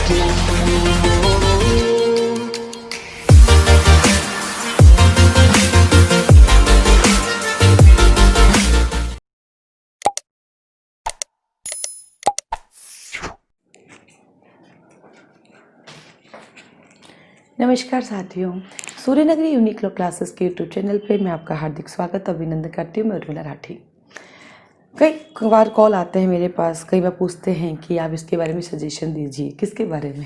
नमस्कार साथियों, Suryanagari unique classes के यूट्यूब चैनल पे मैं आपका हार्दिक स्वागत अभिनंदन करती हूँ। मैं उर्मिला राठी। कई बार कॉल आते हैं मेरे पास, कई बार पूछते हैं कि आप इसके बारे में सजेशन दीजिए। किसके बारे में?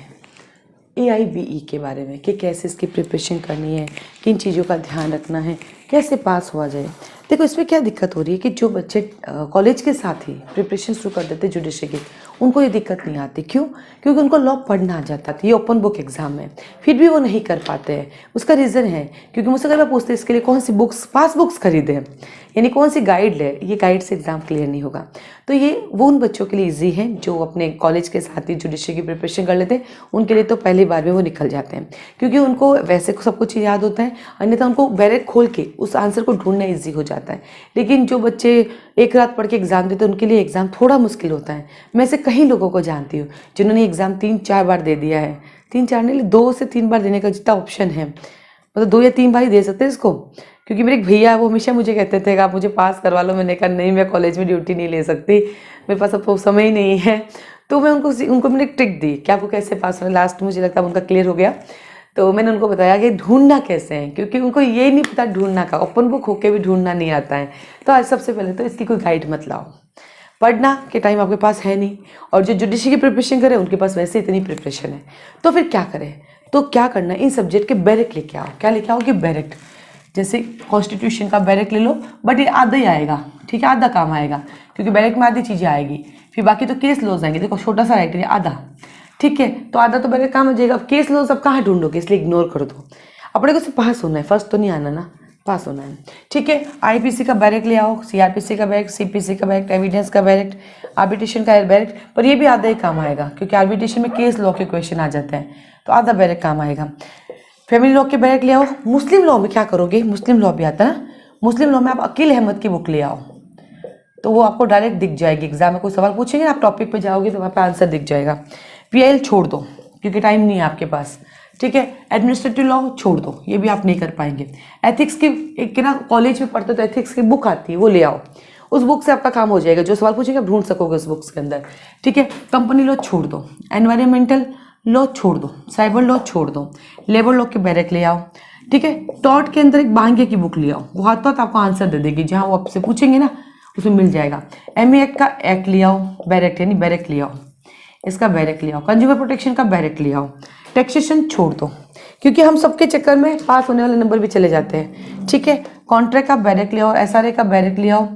AIBE के बारे में, कि कैसे इसकी प्रिपरेशन करनी है, किन चीज़ों का ध्यान रखना है, कैसे पास हुआ जाए। देखो, इसमें क्या दिक्कत हो रही है कि जो बच्चे कॉलेज के साथ ही प्रिपरेशन शुरू कर देते जुडिशरी की, उनको ये दिक्कत नहीं आती। क्यों? क्योंकि उनको लॉ पढ़ना आ जाता था। ये ओपन बुक एग्जाम है, फिर भी वो नहीं कर पाते हैं। उसका रीज़न है क्योंकि मुझसे कई बार पूछते हैं इसके लिए कौन सी बुक्स, पास बुक्स खरीदें, यानी कौन सी गाइड ले। ये गाइड से एग्ज़ाम क्लियर नहीं होगा। तो ये वो उन बच्चों के लिए ईजी है जो अपने कॉलेज के साथ ही जुडिशरी की प्रिपरेशन कर लेते हैं। उनके लिए तो पहली बार में वो निकल जाते हैं, क्योंकि उनको वैसे सब कुछ याद होता है, अन्यथा उनको बैरेक खोल के उस आंसर को ढूंढना ईजी हो जाता है। लेकिन जो बच्चे एक रात पढ़ के एग्ज़ाम देते हैं, उनके लिए एग्ज़ाम थोड़ा मुश्किल होता है। मैं ऐसे कई लोगों को जानती हूँ जिन्होंने एग्ज़ाम 3-4 बार दे दिया है। 3-4 नहीं, 2 से 3 बार देने का जितना ऑप्शन है, मतलब 2 या 3 बार ही दे सकते हैं इसको। क्योंकि मेरे एक भैया, वो हमेशा मुझे कहते थे कि आप मुझे पास करवा लो। मैंने कहा नहीं, मैं कॉलेज में ड्यूटी नहीं ले सकती, मेरे पास अब समय ही नहीं है। तो मैं उनको मैंने एक ट्रिक दी कि आपको कैसे पास होना। लास्ट मुझे लगता है उनका क्लियर हो गया। तो मैंने उनको बताया कि ढूंढना कैसे है, क्योंकि उनको ये नहीं पता ढूंढना का, ओपन बुक होके भी ढूंढना नहीं आता है। तो आज सबसे पहले तो इसकी कोई गाइड मत लाओ। पढ़ना के टाइम आपके पास है नहीं, और जो जुडिशरी की प्रिपरेशन करे उनके पास वैसे इतनी प्रिपरेशन है। तो फिर क्या करें? तो क्या करना, इन सब्जेक्ट के बैरेक लेके आओ। क्या लेके आओ कि बैरेक, जैसे कॉन्स्टिट्यूशन का बैरेक ले लो, बट ये आधा ही आएगा, ठीक है, आधा काम आएगा, क्योंकि बैरेक में आधी चीज़ें आएगी। फिर बाकी तो केस लॉज आएंगे। देखो, छोटा सा राइटर है, आधा, ठीक है, तो आधा तो बैरेक काम आ जाएगा। अब केस लॉज अब कहाँ ढूंढोगे, इसलिए इग्नोर कर दो। अपने को सिर्फ पास होना है, फर्स्ट तो नहीं आना ना, पास होना है, ठीक है। IPC का बैरेक ले आओ, CRPC का बैरेक, CPC का बैरेक, एविडेंस का बैरेक, आर्बिट्रेशन का बैरेक। पर ये भी आधा ही काम आएगा, क्योंकि आर्बिट्रेशन में केस लॉ के क्वेश्चन आ जाते हैं, तो आधा बैरेक काम आएगा। फैमिली लॉ के बैरेक ले आओ। मुस्लिम लॉ में क्या करोगे, मुस्लिम लॉ भी आता है ना। मुस्लिम लॉ में आप अकील अहमद की बुक ले आओ, तो वो आपको डायरेक्ट दिख जाएगी। एग्जाम में कोई सवाल पूछेंगे ना, आप टॉपिक पे जाओगे तो वहाँ पे आंसर दिख जाएगा। PIL छोड़ दो, क्योंकि टाइम नहीं है आपके पास, ठीक है। एडमिनिस्ट्रेटिव लॉ छोड़ दो, ये भी आप नहीं कर पाएंगे। एथिक्स की एक ना, कॉलेज में पढ़ते तो एथिक्स की बुक आती है, वो ले आओ। उस बुक से आपका काम हो जाएगा, जो सवाल पूछेंगे आप ढूंढ सकोगे उस बुक्स के अंदर, ठीक है। कंपनी लॉ छोड़ दो, एनवायरमेंटल लॉ छोड़ दो, साइबर लॉ छोड़ दो, लेबर लॉ के बैरेक ले आओ, ठीक है। टॉट के अंदर एक बांगे की बुक ले आओ, वो हाथ तक आपको आंसर दे देगी, जहाँ वो आपसे पूछेंगे ना उसमें मिल जाएगा। MA एक्ट का एक्ट ले आओ, बैरेक यानी बैरेक ले आओ, इसका बैरेक ले आओ। कंज्यूमर प्रोटेक्शन का बैरेक ले आओ। टैक्सेशन छोड़ दो, क्योंकि हम सबके चक्कर में पास होने वाले नंबर भी चले जाते हैं, ठीक है। कॉन्ट्रैक्ट का बैरेक ले आओ, SRA का बैरेक ले आओ,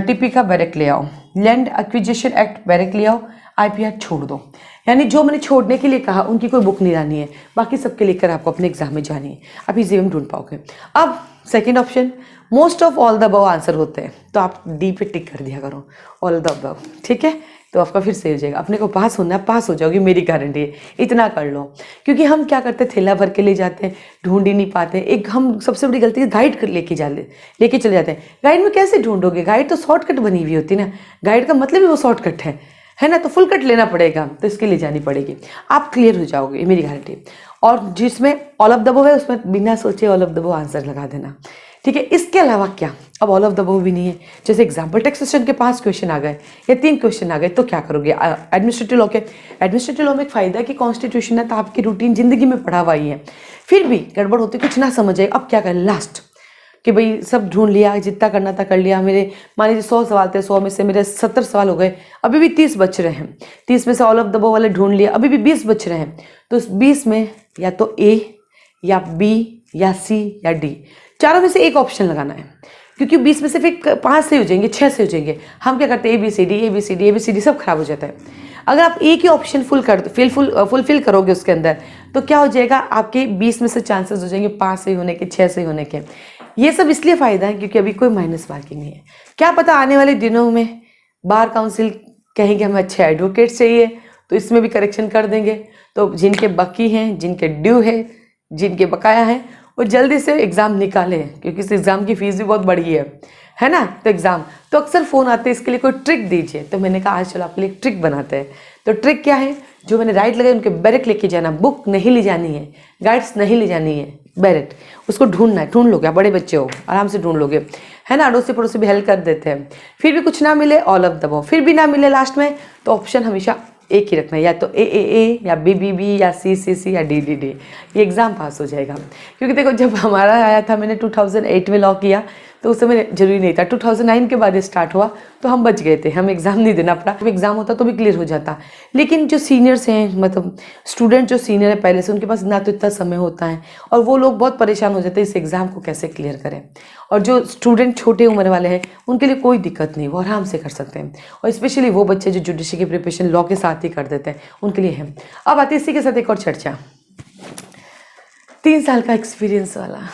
TP का बैरेक ले आओ, लैंड एक्विजिशन एक्ट बैरेक ले आओ, IPR छोड़ दो। यानी जो मैंने छोड़ने के लिए कहा उनकी कोई बुक नहीं लानी है, बाकी सबके लेकर आपको अपने एग्जाम में जानी है। आप इजी में ढूंढ पाओगे। अब second option, most of all the above answer होते हैं, तो आप D पे टिक कर दिया करो, ऑल द अबव, ठीक है। तो आपका फिर सही हो जाएगा। अपने को पास होना है, पास हो जाओगे, मेरी गारंटी है। इतना कर लो, क्योंकि हम क्या करते हैं, थैला भर के ले जाते हैं, ढूंढ ही नहीं पाते। एक हम सबसे बड़ी गलती है, गाइड लेके चले जाते हैं। गाइड में कैसे ढूंढोगे? गाइड तो शॉर्टकट बनी हुई होती है ना, गाइड का मतलब ही वो शॉर्टकट है ना। तो फुल कट लेना पड़ेगा, तो इसके लिए जानी पड़ेगी। आप क्लियर हो जाओगे, मेरी गारंटी। और जिसमें ऑल ऑफ द अबव है, उसमें बिना सोचे all of the above answer लगा देना, ठीक है। इसके अलावा क्या, अब ऑल ऑफ द अबव भी नहीं है, जैसे एग्जाम्पल टैक्सेशन के 5 क्वेश्चन आ गए या 3 क्वेश्चन आ गए, तो क्या करोगे? एडमिनिस्ट्रेटिव लॉ में एक फ़ायदा है कि कॉन्स्टिट्यूशन है, तो आपकी रूटीन जिंदगी में पढ़ा हुआ ही है, फिर भी गड़बड़ होती, कुछ ना समझ आए। अब क्या करें लास्ट, कि भाई सब ढूंढ लिया, जितना करना था कर लिया। मेरे मान लीजिए 100 सवाल थे, 100 में से मेरे 70 सवाल हो गए, अभी भी 30 बच रहे हैं। 30 में से ऑल ऑफ द अबव वाले ढूंढ लिया, अभी भी 20 बच रहे हैं। तो इस 20 में या तो A या B या C या D, चारों में से एक ऑप्शन लगाना है, क्योंकि 20 में से फिर 5 से हो जाएंगे, 6 से हो जाएंगे। हम क्या करते हैं, ABCD सब खराब हो जाता है। अगर आप एक ही ऑप्शन फुलफिल करोगे उसके अंदर, तो क्या हो जाएगा, आपके 20 में से चांसेस हो जाएंगे 5 से होने के, 6 से होने के। ये सब इसलिए फ़ायदा है क्योंकि अभी कोई माइनस मार्किंग नहीं है। क्या पता आने वाले दिनों में बार काउंसिल कहेंगे हमें अच्छे एडवोकेट चाहिए, तो इसमें भी करेक्शन कर देंगे। तो जिनके बाकी हैं, जिनके ड्यू है, जिनके बकाया हैं, वो जल्दी से एग्ज़ाम निकालें, क्योंकि इस एग्ज़ाम की फ़ीस भी बहुत बढ़ी है ना। तो एग्ज़ाम तो अक्सर फ़ोन आते हैं, इसके लिए कोई ट्रिक दीजिए। तो मैंने कहा आज चलो आपके लिए ट्रिक बनाते हैं। तो ट्रिक क्या है, जो मैंने राइट लगाए उनके बैरेक लेके जाना, बुक नहीं ले जानी है, गाइड्स नहीं ले जानी है, बैरेक उसको ढूंढना है। ढूंढ लोगे, आप बड़े बच्चे हो आराम से ढूंढ लोगे, है ना। अड़ोसी पड़ोसी भी हेल्प कर देते हैं। फिर भी कुछ ना मिले, ऑल ऑफ दबाओ, फिर भी ना मिले लास्ट में, तो ऑप्शन हमेशा एक ही रखना है, या तो ए या बी या सी या डी, ये एग्ज़ाम पास हो जाएगा। क्योंकि देखो जब हमारा आया था, मैंने 2008 में लॉ किया, तो उस समय जरूरी नहीं था, 2009 के बाद स्टार्ट हुआ, तो हम बच गए थे, हम एग्ज़ाम नहीं देना पड़ा। एग्ज़ाम होता तो भी क्लियर हो जाता। लेकिन जो सीनियर्स हैं, मतलब स्टूडेंट जो सीनियर है पहले से, उनके पास ना तो इतना समय होता है, और वो लोग बहुत परेशान हो जाते हैं इस एग्ज़ाम को कैसे क्लियर करें। और जो स्टूडेंट छोटे उम्र वाले हैं उनके लिए कोई दिक्कत नहीं, वो आराम से कर सकते हैं। और स्पेशली वो बच्चे जो जुडिशरी की प्रिपरेशन लॉ के साथ ही कर देते हैं, उनके लिए है। अब आते इसी के साथ एक और चर्चा, 3 साल का एक्सपीरियंस वाला।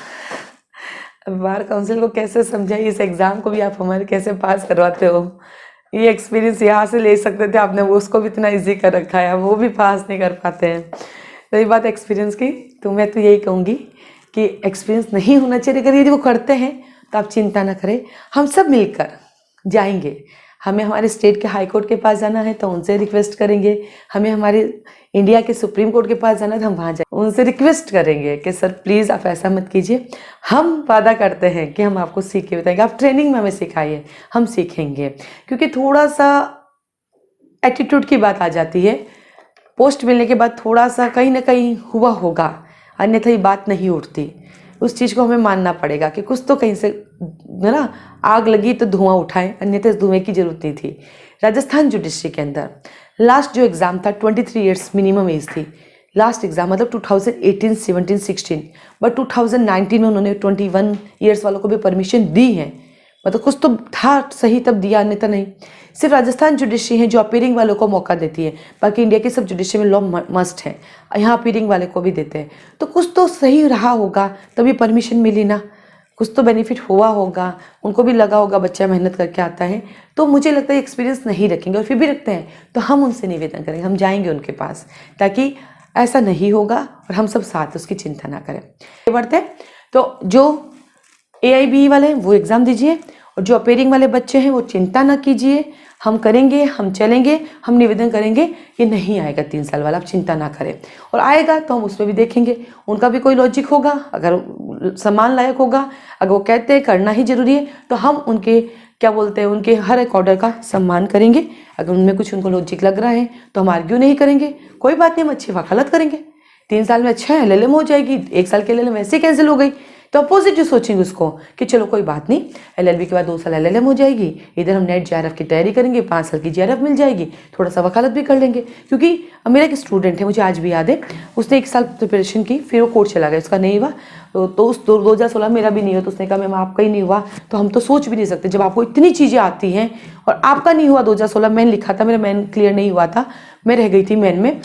बार काउंसिल को कैसे समझाइए, इस एग्ज़ाम को भी आप हमारे कैसे पास करवाते हो। ये एक्सपीरियंस यहाँ से ले सकते थे आपने, वो उसको भी इतना इजी कर रखा है, वो भी पास नहीं कर पाते हैं। रही बात एक्सपीरियंस की, तो मैं तो यही कहूँगी कि एक्सपीरियंस नहीं होना चाहिए। अगर यदि वो करते हैं तो आप चिंता ना करें, हम सब मिलकर जाएंगे। हमें हमारे स्टेट के हाई कोर्ट के पास जाना है तो उनसे रिक्वेस्ट करेंगे, हमें हमारे इंडिया के सुप्रीम कोर्ट के पास जाना है तो हम वहाँ जाएंगे, उनसे रिक्वेस्ट करेंगे कि सर प्लीज़ आप ऐसा मत कीजिए। हम वादा करते हैं कि हम आपको सीख के बताएंगे, आप ट्रेनिंग में हमें सिखाइए, हम सीखेंगे। क्योंकि थोड़ा सा एटीट्यूड की बात आ जाती है, पोस्ट मिलने के बाद थोड़ा सा कहीं ना कहीं हुआ होगा, अन्यथा ये बात नहीं उठती। उस चीज़ को हमें मानना पड़ेगा कि कुछ तो कहीं से, है ना, आग लगी तो धुआं उठाए, अन्यथा धुएं की जरूरत नहीं थी। राजस्थान जुडिशरी के अंदर लास्ट जो एग्ज़ाम था 23 ईयर्स मिनिमम एज थी लास्ट एग्ज़ाम, मतलब 2018, 17, 16, बट 2019 में उन्होंने 21 ईयर्स वालों को भी परमिशन दी है। मतलब कुछ तो था सही तब दिया, अन्यथा नहीं। सिर्फ राजस्थान जुडिशरी है जो अपीयरिंग वालों को मौका देती है, बाकी इंडिया की सब जुडिशरी में लॉ मस्ट है, यहाँ अपीयरिंग वाले को भी देते हैं। तो कुछ तो सही रहा होगा तभी परमिशन मिली ना, कुछ तो बेनिफिट हुआ होगा, उनको भी लगा होगा बच्चा मेहनत करके आता है। तो मुझे लगता है एक्सपीरियंस नहीं रखेंगे, और फिर भी रखते हैं तो हम उनसे निवेदन करेंगे, हम जाएंगे उनके पास, ताकि ऐसा नहीं होगा और हम सब साथ उसकी चिंता ना करें। बढ़ते हैं, तो जो AIBE वाले हैं वो एग्ज़ाम दीजिए, और जो अपीयरिंग वाले बच्चे हैं वो चिंता ना कीजिए, हम करेंगे, हम चलेंगे, हम निवेदन करेंगे। ये नहीं आएगा 3 साल वाला, आप चिंता ना करें, और आएगा तो हम उस पर भी देखेंगे, उनका भी कोई लॉजिक होगा, अगर सम्मान लायक होगा, अगर वो कहते हैं करना ही जरूरी है तो हम उनके क्या बोलते हैं, उनके हर एक ऑर्डर का सम्मान करेंगे। अगर उनमें कुछ उनको लॉजिक लग रहा है तो हम आर्ग्यू नहीं करेंगे, कोई बात नहीं, हम अच्छी वकालत करेंगे। 3 साल में अच्छा है LLM हो जाएगी, 1 साल के LLM वैसे ही कैंसिल हो गई, तो अपोजिट जो सोचेंगे उसको कि चलो कोई बात नहीं, LLB के बाद 2 साल LLM हो जाएगी, इधर हम नेट JRF की तैयारी करेंगे, 5 साल की JRF मिल जाएगी, थोड़ा सा वकालत भी कर लेंगे। क्योंकि मेरा एक स्टूडेंट है, मुझे आज भी याद है, उसने 1 साल प्रिपरेशन की, फिर वो कोर्ट चला गया, उसका नहीं हुआ, तो उस 2016 मेरा भी नहीं हुआ, तो उसने कहा मैम आपका ही नहीं हुआ। तो हम तो सोच भी नहीं सकते, जब आपको इतनी चीज़ें आती हैं और आपका नहीं हुआ 2016, मैन लिखा था, मेरा मैन क्लियर नहीं हुआ था, मैं रह गई थी मैन में,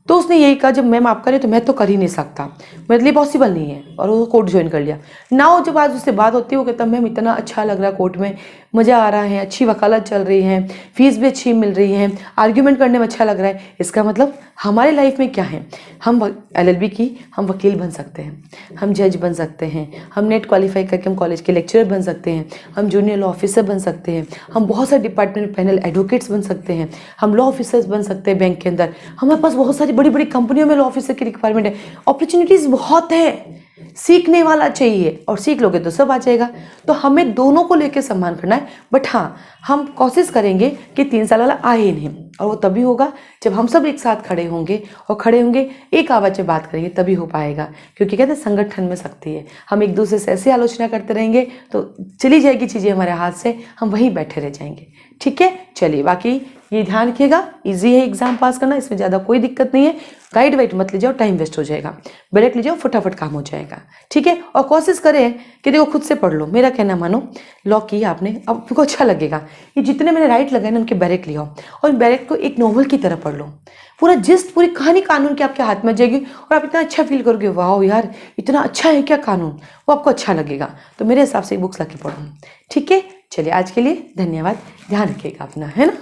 तो उसने यही कहा जब मैम आप करें तो मैं तो कर ही नहीं सकता, मेरे लिए पॉसिबल नहीं है, और वो कोर्ट ज्वाइन कर लिया। नाउ जब आज उससे बात होती है वो कहता मैम इतना अच्छा लग रहा है, कोर्ट में मज़ा आ रहा है, अच्छी वकालत चल रही है, फीस भी अच्छी मिल रही है, आर्ग्यूमेंट करने में अच्छा लग रहा है। इसका मतलब हमारे लाइफ में क्या है, हम LLB की हम वकील बन सकते हैं, हम जज बन सकते हैं, हम नेट क्वालिफाई करके हम कॉलेज के लेक्चरर बन सकते हैं, हम जूनियर लॉ ऑफिसर बन सकते हैं, हम बहुत सारे डिपार्टमेंट पैनल एडवोकेट्स बन सकते हैं, हम लॉ ऑफिसर्स बन सकते हैं बैंक के अंदर, हमारे पास बहुत सारी बड़ी बड़ी कंपनियों में लॉ ऑफिसर की रिक्वायरमेंट है, अपॉर्चुनिटीज़ बहुत है, सीखने वाला चाहिए, और सीख लोगे तो सब आ जाएगा। तो हमें दोनों को लेकर सम्मान करना है, बट हाँ हम कोशिश करेंगे कि 3 साल वाला आए ही नहीं, और वो तभी होगा जब हम सब एक साथ खड़े होंगे, और खड़े होंगे एक आवाज़ से बात करेंगे, तभी हो पाएगा। क्योंकि कहते हैं संगठन में शक्ति है, हम एक दूसरे से ऐसी आलोचना करते रहेंगे तो चली जाएगी चीज़ें हमारे हाथ से, हम वहीं बैठे रह जाएंगे। ठीक है, चलिए, बाकी ये ध्यान रखिएगा, इजी है एग्जाम पास करना, इसमें ज़्यादा कोई दिक्कत नहीं है। गाइड वाइड मत ले जाओ, टाइम वेस्ट हो जाएगा, ब्रेक ले जाओ, फटाफट काम हो जाएगा। ठीक है, और कोशिश करें कि देखो खुद से पढ़ लो, मेरा कहना मानो, लॉ किया आपने, अब आपको अच्छा लगेगा। ये जितने मैंने राइट लगाए ना उनके बैरेक ले आओ, और बैरेक को एक नॉवल की तरह पढ़ लो, पूरा जिस्ट पूरी कहानी कानून की आपके हाथ में जाएगी, और आप इतना अच्छा फील करोगे, वाह यार इतना अच्छा है क्या कानून, वो आपको अच्छा लगेगा। तो मेरे हिसाब से बुक्स ला के पढ़ो। ठीक है, चलिए आज के लिए धन्यवाद, ध्यान रखिएगा अपना, है ना।